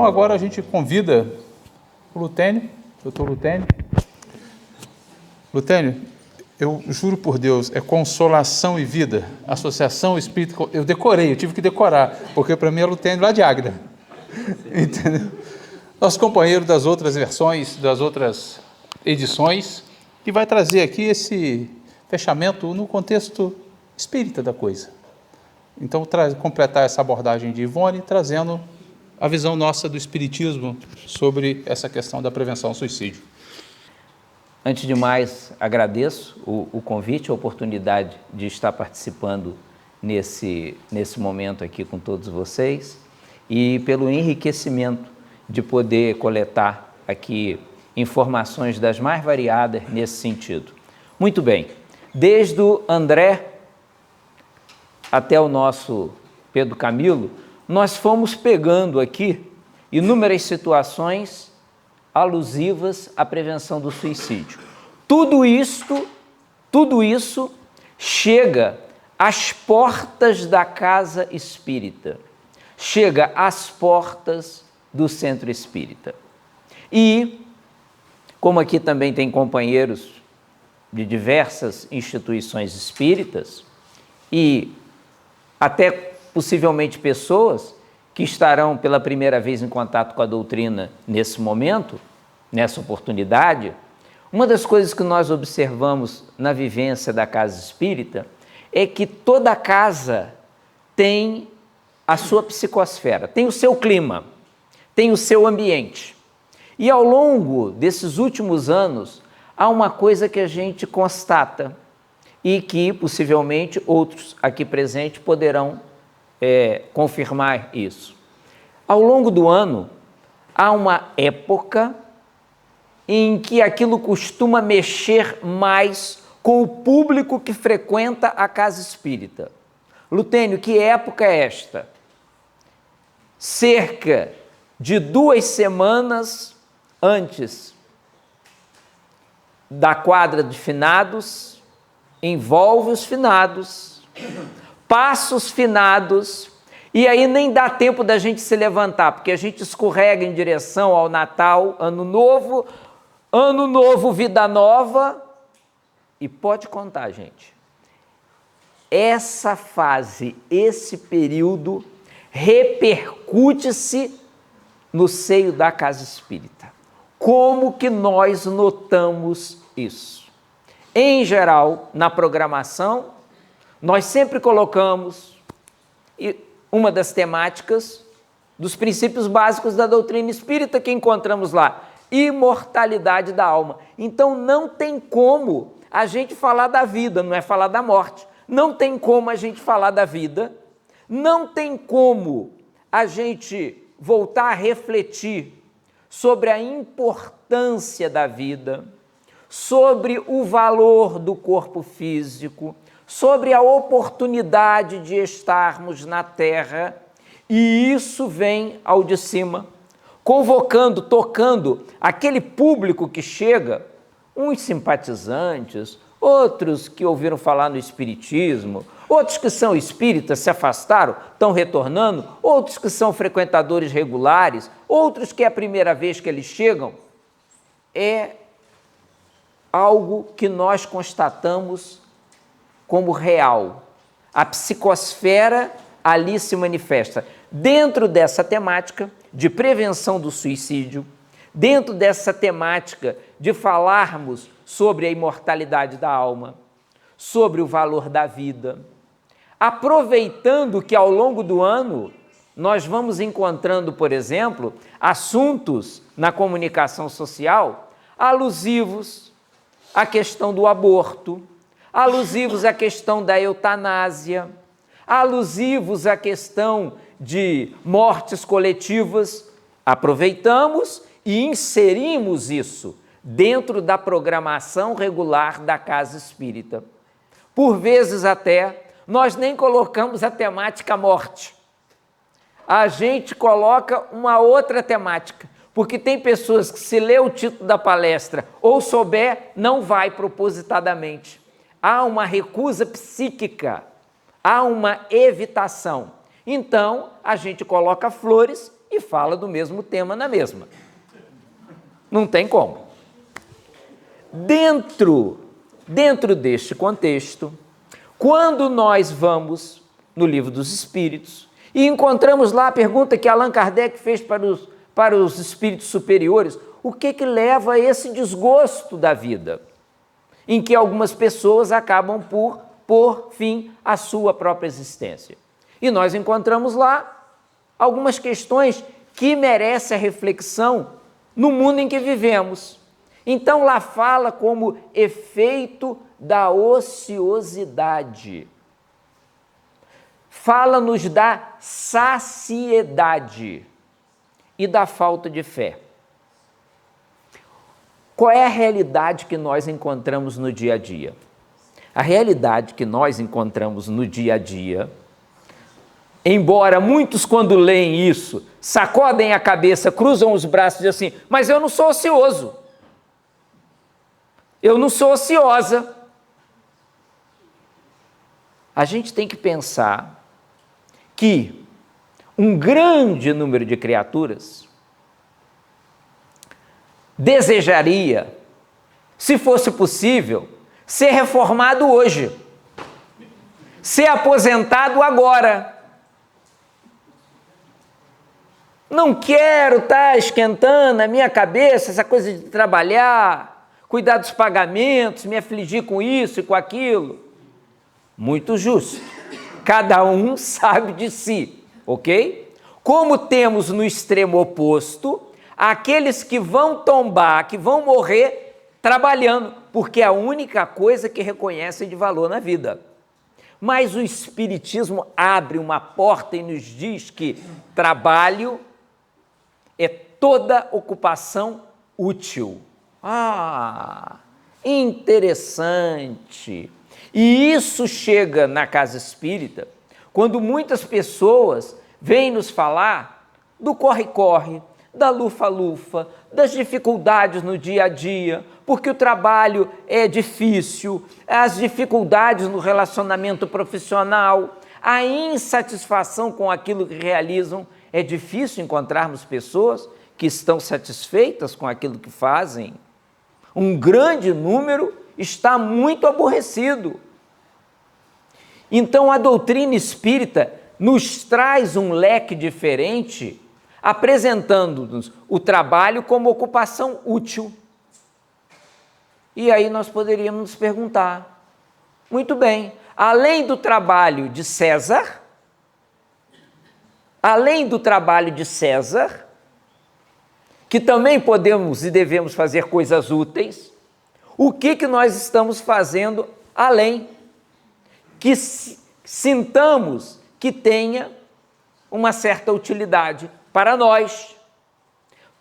Então agora a gente convida o Lutênio, doutor Lutênio. Lutênio, eu juro por Deus, é Consolação e Vida, Associação Espírita. Eu decorei, eu tive que decorar, porque para mim é Lutênio lá de Águeda. Entendeu? Nosso companheiro das outras versões, das outras edições, que vai trazer aqui esse fechamento no contexto espírita da coisa. Então, completar essa abordagem de Ivone, trazendo a visão nossa do espiritismo sobre essa questão da prevenção ao suicídio. Antes de mais, agradeço o convite, a oportunidade de estar participando nesse momento aqui com todos vocês e pelo enriquecimento de poder coletar aqui informações das mais variadas nesse sentido. Muito bem, desde o André até o nosso Pedro Camilo, nós fomos pegando aqui inúmeras situações alusivas à prevenção do suicídio. Tudo isso chega às portas da casa espírita, chega às portas do centro espírita. E, como aqui também tem companheiros de diversas instituições espíritas e até possivelmente pessoas que estarão pela primeira vez em contato com a doutrina nesse momento, nessa oportunidade, uma das coisas que nós observamos na vivência da casa espírita é que toda casa tem a sua psicosfera, tem o seu clima, tem o seu ambiente. E ao longo desses últimos anos, há uma coisa que a gente constata e que possivelmente outros aqui presentes poderão confirmar isso. Ao longo do ano, há uma época em que aquilo costuma mexer mais com o público que frequenta a casa espírita. Lutênio, que época é esta? Cerca de 2 semanas antes da quadra de finados, envolve os finados, passa os finados, e aí nem dá tempo da gente se levantar, porque a gente escorrega em direção ao Natal, Ano Novo, Vida Nova, e pode contar, gente. Essa fase, esse período, repercute-se no seio da casa espírita. Como que nós notamos isso? Em geral, na programação, nós sempre colocamos uma das temáticas dos princípios básicos da doutrina espírita que encontramos lá, imortalidade da alma. Então não tem como a gente falar da vida, não é falar da morte. Não tem como a gente falar da vida, não tem como a gente voltar a refletir sobre a importância da vida, sobre o valor do corpo físico, sobre a oportunidade de estarmos na Terra, e isso vem ao de cima, convocando, tocando aquele público que chega, uns simpatizantes, outros que ouviram falar no espiritismo, outros que são espíritas, se afastaram, estão retornando, outros que são frequentadores regulares, outros que é a primeira vez que eles chegam. É algo que nós constatamos como real. A psicosfera ali se manifesta. Dentro dessa temática de prevenção do suicídio, dentro dessa temática de falarmos sobre a imortalidade da alma, sobre o valor da vida, aproveitando que ao longo do ano nós vamos encontrando, por exemplo, assuntos na comunicação social alusivos à questão do aborto, alusivos à questão da eutanásia, alusivos à questão de mortes coletivas. Aproveitamos e inserimos isso dentro da programação regular da casa espírita. Por vezes até, nós nem colocamos a temática morte. A gente coloca uma outra temática, porque tem pessoas que, se lê o título da palestra ou souber, não vai propositadamente. Há uma recusa psíquica, há uma evitação. Então, a gente coloca flores e fala do mesmo tema na mesma. Não tem como. Dentro deste contexto, quando nós vamos no Livro dos Espíritos e encontramos lá a pergunta que Allan Kardec fez para os espíritos superiores, o que leva a esse desgosto da vida, em que algumas pessoas acabam por pôr fim à sua própria existência. E nós encontramos lá algumas questões que merecem a reflexão no mundo em que vivemos. Então lá fala como efeito da ociosidade. Fala-nos da saciedade e da falta de fé. Qual é a realidade que nós encontramos no dia a dia? A realidade que nós encontramos no dia a dia, embora muitos, quando leem isso, sacodem a cabeça, cruzam os braços e dizem assim, mas eu não sou ocioso, eu não sou ociosa. A gente tem que pensar que um grande número de criaturas desejaria, se fosse possível, ser reformado hoje, ser aposentado agora. Não quero estar esquentando a minha cabeça, essa coisa de trabalhar, cuidar dos pagamentos, me afligir com isso e com aquilo. Muito justo. Cada um sabe de si, ok? Como temos no extremo oposto aqueles que vão tombar, que vão morrer trabalhando, porque é a única coisa que reconhecem de valor na vida. Mas o Espiritismo abre uma porta e nos diz que trabalho é toda ocupação útil. Ah, interessante! E isso chega na casa espírita quando muitas pessoas vêm nos falar do corre-corre, da lufa-lufa, das dificuldades no dia a dia, porque o trabalho é difícil, as dificuldades no relacionamento profissional, a insatisfação com aquilo que realizam. É difícil encontrarmos pessoas que estão satisfeitas com aquilo que fazem. Um grande número está muito aborrecido. Então a doutrina espírita nos traz um leque diferente, apresentando-nos o trabalho como ocupação útil. E aí nós poderíamos nos perguntar, muito bem, além do trabalho de César, que também podemos e devemos fazer coisas úteis, o que nós estamos fazendo além? Que sintamos que tenha uma certa utilidade para nós,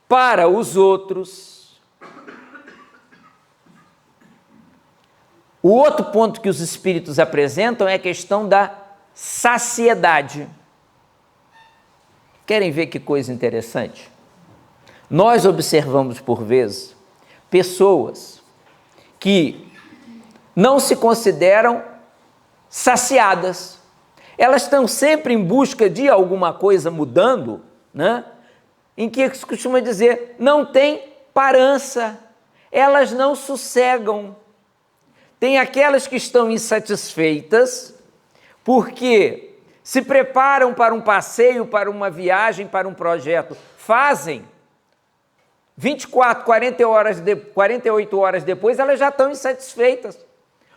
para os outros. O outro ponto que os espíritos apresentam é a questão da saciedade. Querem ver que coisa interessante? Nós observamos por vezes pessoas que não se consideram saciadas. Elas estão sempre em busca de alguma coisa mudando, né? Em que se costuma dizer, não tem parança, elas não sossegam. Tem aquelas que estão insatisfeitas porque se preparam para um passeio, para uma viagem, para um projeto, fazem, 24, 48 horas depois, elas já estão insatisfeitas,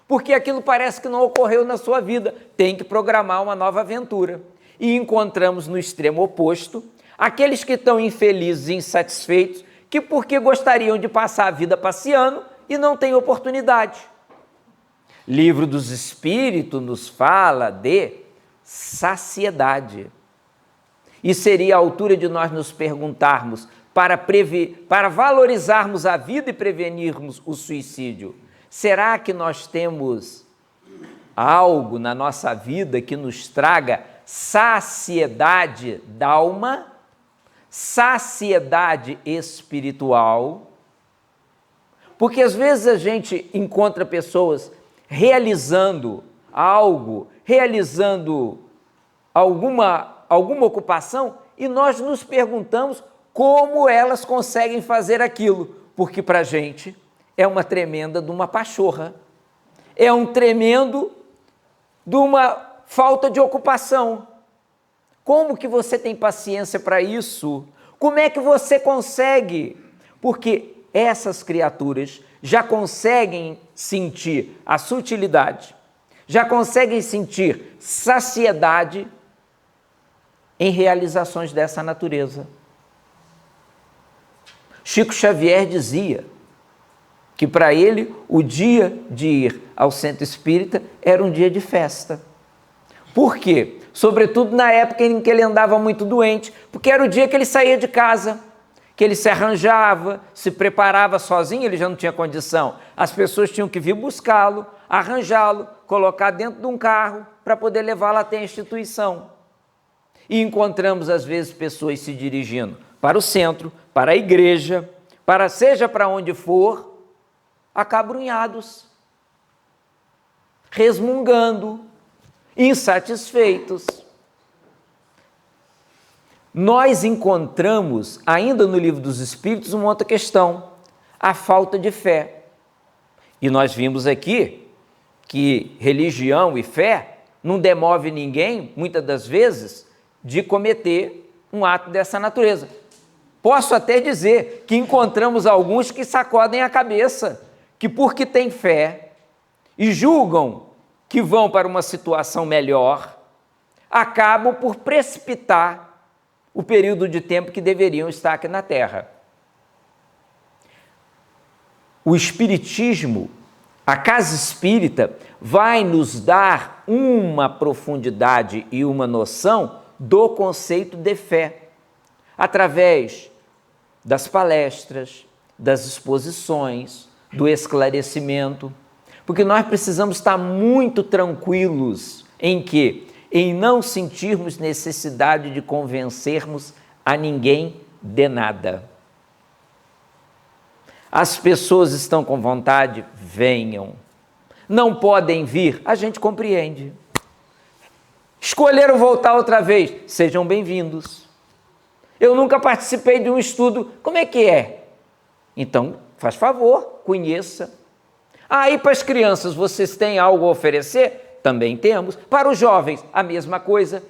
porque aquilo parece que não ocorreu na sua vida, tem que programar uma nova aventura. E encontramos no extremo oposto aqueles que estão infelizes e insatisfeitos, que porque gostariam de passar a vida passeando e não têm oportunidade. Livro dos Espíritos nos fala de saciedade. E seria a altura de nós nos perguntarmos, para valorizarmos a vida e prevenirmos o suicídio, será que nós temos algo na nossa vida que nos traga saciedade da alma, saciedade espiritual? Porque às vezes a gente encontra pessoas realizando algo, realizando alguma ocupação e nós nos perguntamos como elas conseguem fazer aquilo, porque para a gente é uma tremenda de uma pachorra, é um tremendo de uma falta de ocupação. Como que você tem paciência para isso? Como é que você consegue? Porque essas criaturas já conseguem sentir a sutilidade, já conseguem sentir saciedade em realizações dessa natureza. Chico Xavier dizia que para ele o dia de ir ao centro espírita era um dia de festa. Por quê? Sobretudo na época em que ele andava muito doente, porque era o dia que ele saía de casa, que ele se arranjava, se preparava sozinho, ele já não tinha condição. As pessoas tinham que vir buscá-lo, arranjá-lo, colocar dentro de um carro para poder levá-lo até a instituição. E encontramos, às vezes, pessoas se dirigindo para o centro, para a igreja, seja para onde for, acabrunhados, resmungando, insatisfeitos. Nós encontramos, ainda no Livro dos Espíritos, uma outra questão, a falta de fé. E nós vimos aqui que religião e fé não demove ninguém, muitas das vezes, de cometer um ato dessa natureza. Posso até dizer que encontramos alguns que sacodem a cabeça, que porque têm fé e julgam que vão para uma situação melhor, acabam por precipitar o período de tempo que deveriam estar aqui na Terra. O Espiritismo, a casa espírita, vai nos dar uma profundidade e uma noção do conceito de fé, através das palestras, das exposições, do esclarecimento, porque nós precisamos estar muito tranquilos em não sentirmos necessidade de convencermos a ninguém de nada. As pessoas estão com vontade, venham. Não podem vir, a gente compreende. Escolheram voltar outra vez, sejam bem-vindos. Eu nunca participei de um estudo, como é que é? Então, faz favor, conheça. E para as crianças, vocês têm algo a oferecer? Também temos. Para os jovens, a mesma coisa.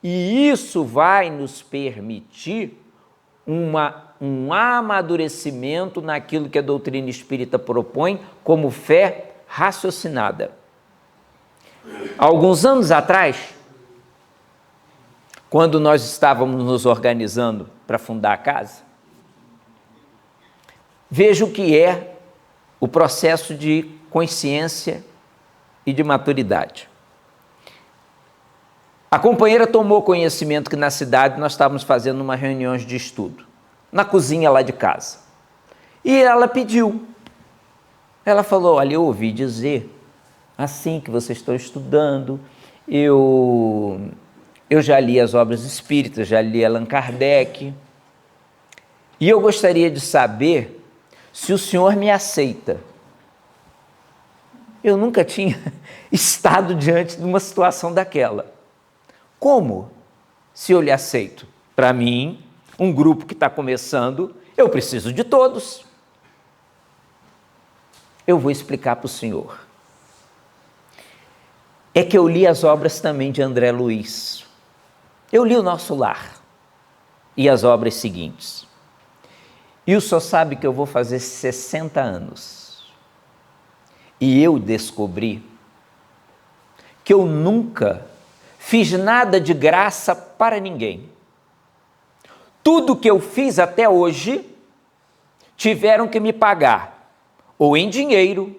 E isso vai nos permitir um amadurecimento naquilo que a doutrina espírita propõe como fé raciocinada. Alguns anos atrás, quando nós estávamos nos organizando para fundar a casa, veja o que é o processo de consciência e de maturidade. A companheira tomou conhecimento que na cidade nós estávamos fazendo uma reunião de estudo, na cozinha lá de casa. E ela pediu. Ela falou, olha, eu ouvi dizer, assim que vocês estão estudando, eu já li as obras espíritas, já li Allan Kardec, e eu gostaria de saber se o senhor me aceita. Eu nunca tinha estado diante de uma situação daquela. Como? Se eu lhe aceito? Para mim, um grupo que está começando, eu preciso de todos. Eu vou explicar para o senhor. É que eu li as obras também de André Luiz. Eu li o Nosso Lar e as obras seguintes. E o senhor sabe que eu vou fazer 60 anos. E eu descobri que eu nunca fiz nada de graça para ninguém. Tudo que eu fiz até hoje, tiveram que me pagar, ou em dinheiro,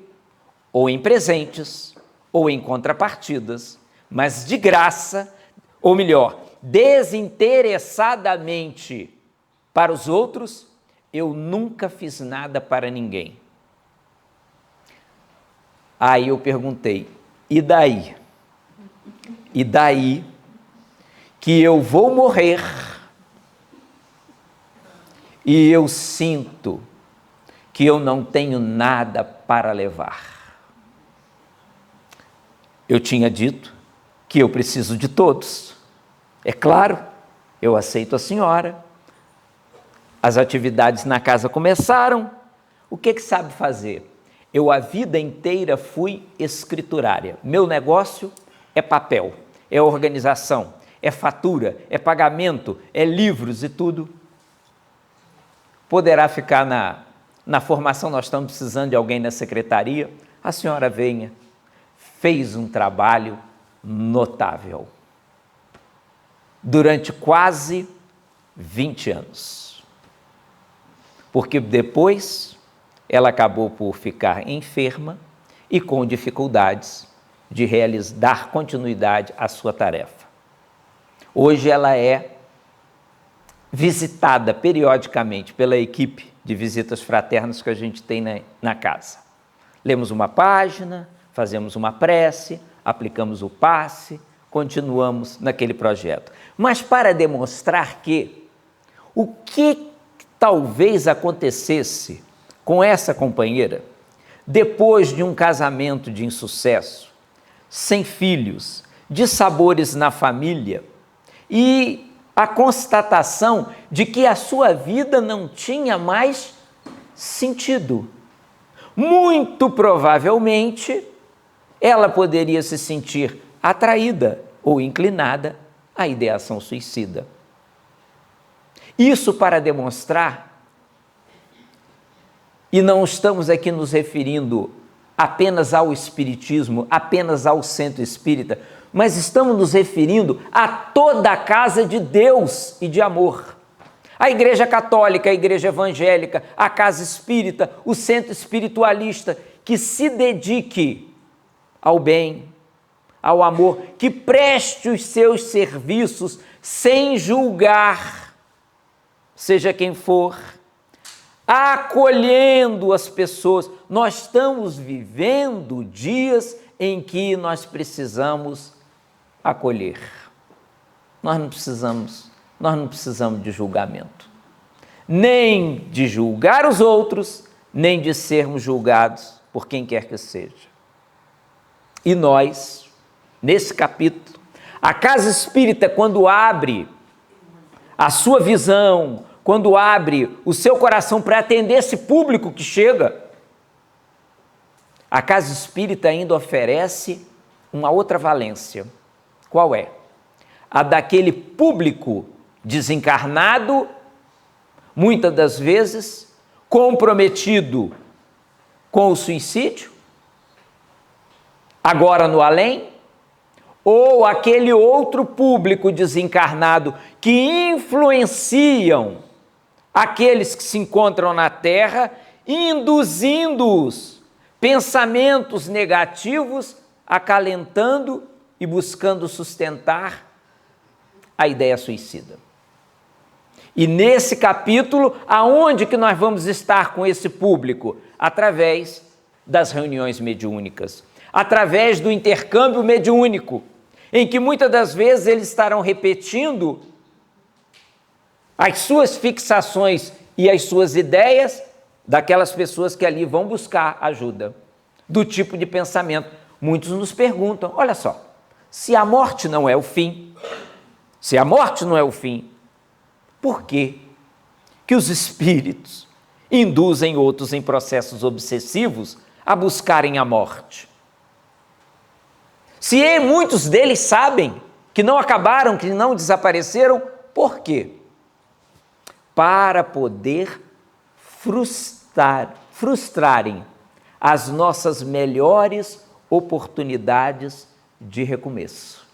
ou em presentes, ou em contrapartidas, mas de graça, ou melhor, desinteressadamente para os outros, eu nunca fiz nada para ninguém. Aí eu perguntei, e daí? E daí que eu vou morrer e eu sinto que eu não tenho nada para levar. Eu tinha dito que eu preciso de todos. É claro, eu aceito a senhora. As atividades na casa começaram. O que sabe fazer? Eu a vida inteira fui escriturária. Meu negócio é papel, é organização, é fatura, é pagamento, é livros e tudo. Poderá ficar na formação, nós estamos precisando de alguém na secretaria. A senhora venha. Fez um trabalho notável. Durante quase 20 anos. Porque depois ela acabou por ficar enferma e com dificuldades de dar continuidade à sua tarefa. Hoje ela é visitada periodicamente pela equipe de visitas fraternas que a gente tem na casa. Lemos uma página, fazemos uma prece, aplicamos o passe, continuamos naquele projeto. Mas para demonstrar que o que talvez acontecesse com essa companheira, depois de um casamento de insucesso, sem filhos, dissabores na família e a constatação de que a sua vida não tinha mais sentido. Muito provavelmente, ela poderia se sentir atraída ou inclinada à ideação suicida. Isso para demonstrar, e não estamos aqui nos referindo apenas ao espiritismo, apenas ao centro espírita, mas estamos nos referindo a toda a casa de Deus e de amor. A igreja católica, a igreja evangélica, a casa espírita, o centro espiritualista, que se dedique ao bem, ao amor, que preste os seus serviços sem julgar, seja quem for, acolhendo as pessoas. Nós estamos vivendo dias em que nós precisamos acolher. Nós não precisamos de julgamento, nem de julgar os outros, nem de sermos julgados por quem quer que seja. E nós, nesse capítulo, a casa espírita, quando abre a sua visão, quando abre o seu coração para atender esse público que chega, a casa espírita ainda oferece uma outra valência. Qual é? A daquele público desencarnado, muitas das vezes comprometido com o suicídio, agora no além, ou aquele outro público desencarnado que influenciam aqueles que se encontram na Terra, induzindo-os pensamentos negativos, acalentando e buscando sustentar a ideia suicida. E nesse capítulo, aonde que nós vamos estar com esse público? Através das reuniões mediúnicas, através do intercâmbio mediúnico, em que muitas das vezes eles estarão repetindo as suas fixações e as suas ideias daquelas pessoas que ali vão buscar ajuda, do tipo de pensamento. Muitos nos perguntam, olha só, se a morte não é o fim, por que os espíritos induzem outros em processos obsessivos a buscarem a morte? Se muitos deles sabem que não acabaram, que não desapareceram, por quê? Para poder frustrarem as nossas melhores oportunidades de recomeço.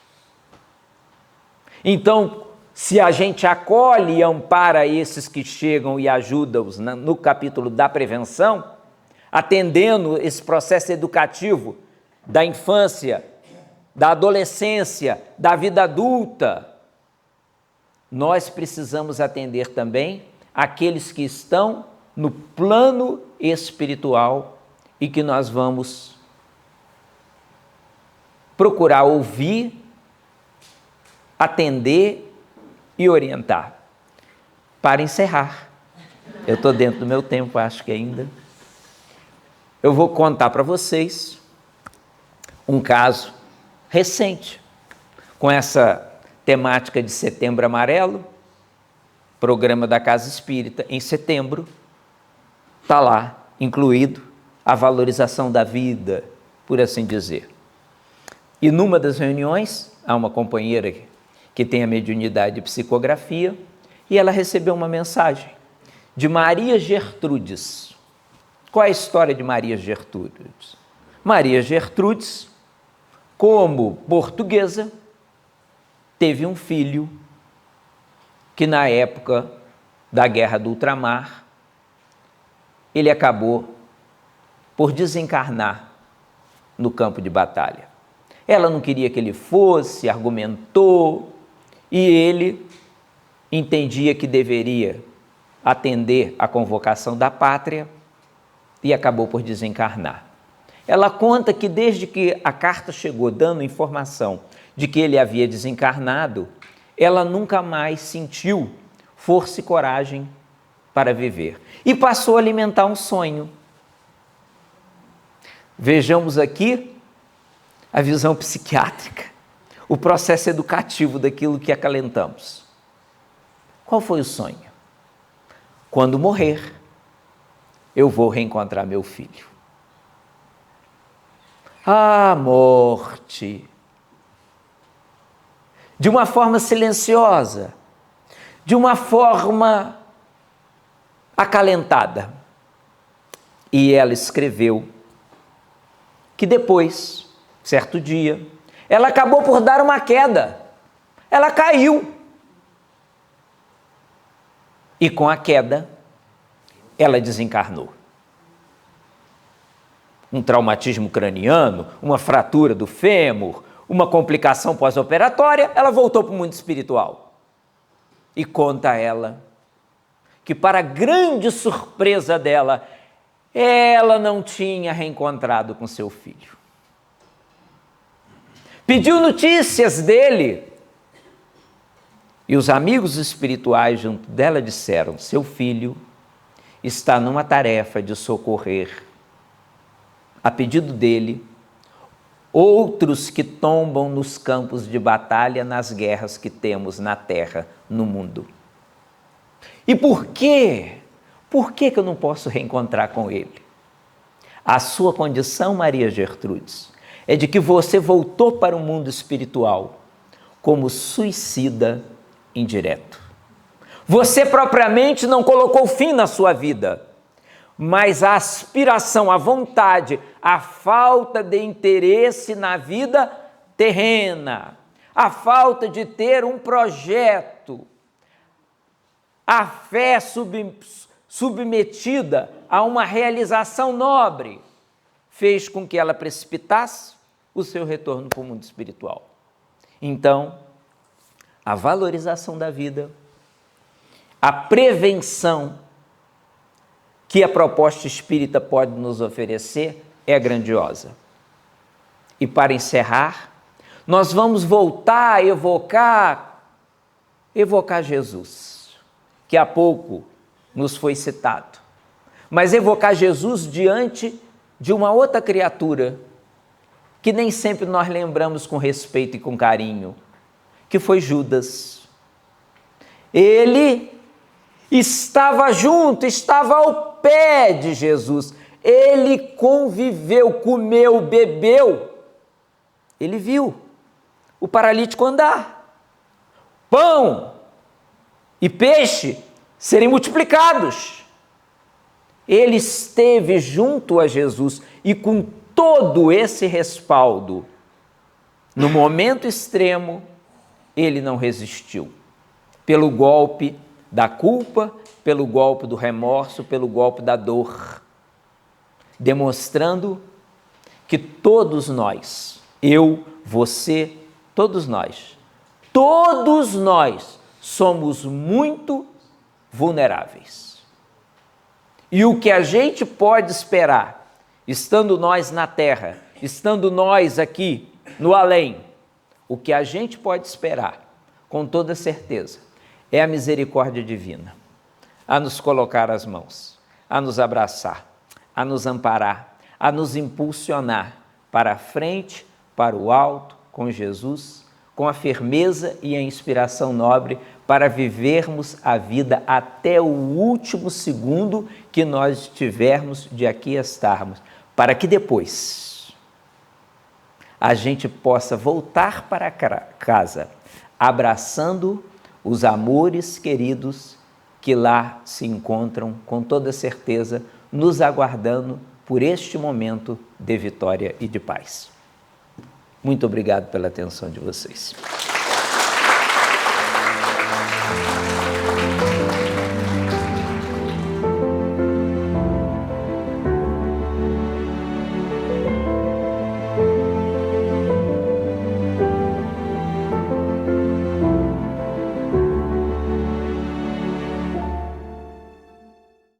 Então, se a gente acolhe e ampara esses que chegam e ajuda-os no capítulo da prevenção, atendendo esse processo educativo da infância, da adolescência, da vida adulta, nós precisamos atender também aqueles que estão no plano espiritual e que nós vamos procurar ouvir, atender e orientar. Para encerrar, eu estou dentro do meu tempo, acho que ainda, eu vou contar para vocês um caso recente, com essa temática de Setembro Amarelo, programa da Casa Espírita, em setembro, está lá incluído a valorização da vida, por assim dizer. E numa das reuniões, há uma companheira que tem a mediunidade de psicografia, e ela recebeu uma mensagem de Maria Gertrudes. Qual é a história de Maria Gertrudes? Maria Gertrudes, como portuguesa, teve um filho que na época da Guerra do Ultramar, ele acabou por desencarnar no campo de batalha. Ela não queria que ele fosse, argumentou, e ele entendia que deveria atender à convocação da pátria e acabou por desencarnar. Ela conta que desde que a carta chegou dando informação de que ele havia desencarnado, ela nunca mais sentiu força e coragem para viver e passou a alimentar um sonho. Vejamos aqui a visão psiquiátrica, o processo educativo daquilo que acalentamos. Qual foi o sonho? Quando morrer, eu vou reencontrar meu filho. Ah, morte! De uma forma silenciosa, de uma forma acalentada. E ela escreveu que depois, certo dia, ela acabou por dar uma queda. Ela caiu. E com a queda, ela desencarnou. Um traumatismo craniano, uma fratura do fêmur, uma complicação pós-operatória, ela voltou para o mundo espiritual. E conta ela que, para grande surpresa dela, ela não tinha reencontrado com seu filho. Pediu notícias dele. E os amigos espirituais junto dela disseram: seu filho está numa tarefa de socorrer, a pedido dele, outros que tombam nos campos de batalha nas guerras que temos na terra, no mundo. E por quê? Por que eu não posso reencontrar com ele? A sua condição, Maria Gertrudes, é de que você voltou para o mundo espiritual como suicida indireto. Você propriamente não colocou fim na sua vida, mas a aspiração, a vontade, a falta de interesse na vida terrena, a falta de ter um projeto, a fé submetida a uma realização nobre, fez com que ela precipitasse o seu retorno para o mundo espiritual. Então, a valorização da vida, a prevenção que a proposta espírita pode nos oferecer é grandiosa. E para encerrar, nós vamos voltar a evocar Jesus, que há pouco nos foi citado. Mas evocar Jesus diante de uma outra criatura que nem sempre nós lembramos com respeito e com carinho, que foi Judas. Ele estava junto, estava ao pé de Jesus. Ele conviveu, comeu, bebeu. Ele viu o paralítico andar. Pão e peixe serem multiplicados. Ele esteve junto a Jesus e com todo esse respaldo, no momento extremo, ele não resistiu. Pelo golpe da culpa, pelo golpe do remorso, pelo golpe da dor, demonstrando que todos nós, eu, você, todos nós somos muito vulneráveis. E o que a gente pode esperar, estando nós na terra, estando nós aqui no além, o que a gente pode esperar, com toda certeza, é a misericórdia divina, a nos colocar as mãos, a nos abraçar, a nos amparar, a nos impulsionar para a frente, para o alto, com Jesus, com a firmeza e a inspiração nobre para vivermos a vida até o último segundo que nós tivermos de aqui estarmos, para que depois a gente possa voltar para casa, abraçando os amores queridos que lá se encontram, com toda certeza, nos aguardando por este momento de vitória e de paz. Muito obrigado pela atenção de vocês.